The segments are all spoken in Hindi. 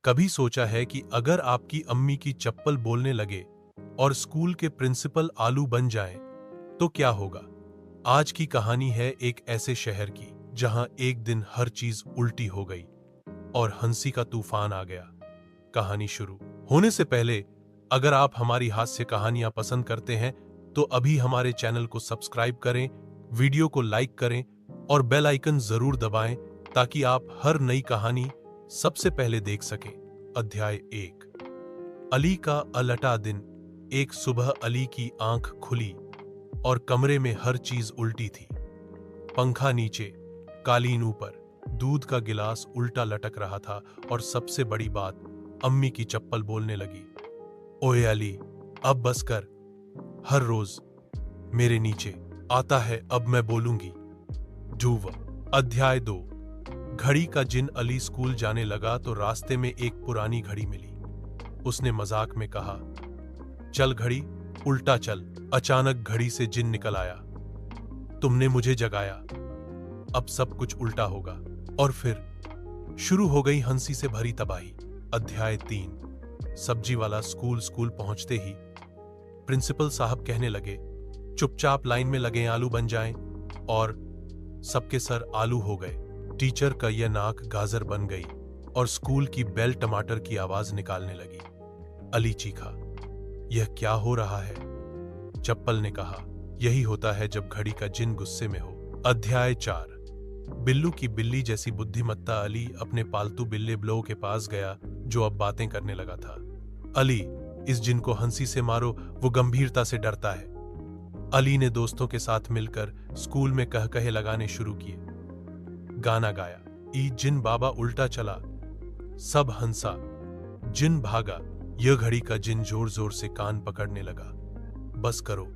कभी सोचा है कि अगर आपकी अम्मी की चप्पल बोलने लगे और स्कूल के प्रिंसिपल आलू बन जाएं, तो क्या होगा? आज की कहानी है एक ऐसे शहर की जहां एक दिन हर चीज उल्टी हो गई और हंसी का तूफान आ गया। कहानी शुरू होने से पहले अगर आप हमारी हास्य कहानियां पसंद करते हैं तो अभी हमारे चैनल को सब्सक्राइब करें, वीडियो को लाइक करें और बेल आइकन जरूर दबाएं ताकि आप हर नई कहानी सबसे पहले देख सकें। अध्याय 1। अली का अलटा दिन। एक सुबह अली की आंख खुली और कमरे में हर चीज उल्टी थी। पंखा नीचे, कालीन ऊपर, दूध का गिलास उल्टा लटक रहा था और सबसे बड़ी बात, अम्मी की चप्पल बोलने लगी। ओए अली, अब बस कर। हर रोज मेरे नीचे आता है, अब मैं बोलूंगी। ध्रुव। अध्याय 2। घड़ी का जिन। अली स्कूल जाने लगा तो रास्ते में एक पुरानी घड़ी मिली। उसने मजाक में कहा, चल घड़ी, उल्टा चल। अचानक घड़ी से जिन निकल आया। तुमने मुझे जगाया, अब सब कुछ उल्टा होगा। और फिर शुरू हो गई हंसी से भरी तबाही। अध्याय 3। सब्जी वाला। स्कूल पहुंचते ही प्रिंसिपल साहब कहने लगे, चुपचाप लाइन में लगे, आलू बन जाएं। और सबके सर आलू हो गए। टीचर का यह नाक गाजर बन गई और स्कूल की बेल टमाटर की आवाज निकालने लगी। अली चीखा, यह क्या हो रहा है? चप्पल ने कहा, यही होता है जब घड़ी का जिन गुस्से में हो। अध्याय 4। बिल्लू की बिल्ली जैसी बुद्धिमत्ता। अली अपने पालतू बिल्ले ब्लो के पास गया जो अब बातें करने लगा था। अली, इस जिन को हंसी से मारो, वो गंभीरता से डरता है। अली ने दोस्तों के साथ मिलकर स्कूल में कहकहे लगाने शुरू किए। गाना गाया, ई जिन बाबा उल्टा चला। सब हंसा, जिन भागा। यह घड़ी का जिन जोर जोर से कान पकड़ने लगा। बस करो,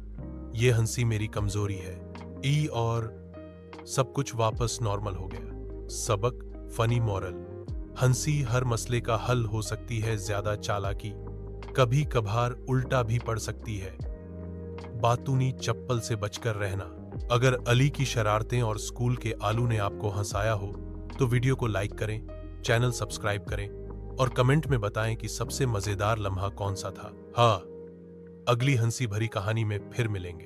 ये हंसी मेरी कमजोरी है। ई और सब कुछ वापस नॉर्मल हो गया। सबक, फनी मॉरल, हंसी हर मसले का हल हो सकती है। ज्यादा चालाकी कभी कभार उल्टा भी पड़ सकती है। बातूनी चप्पल से बचकर रहना। अगर अली की शरारतें और स्कूल के आलू ने आपको हंसाया हो तो वीडियो को लाइक करें, चैनल सब्सक्राइब करें और कमेंट में बताएं कि सबसे मजेदार लम्हा कौन सा था। हाँ, अगली हंसी भरी कहानी में फिर मिलेंगे।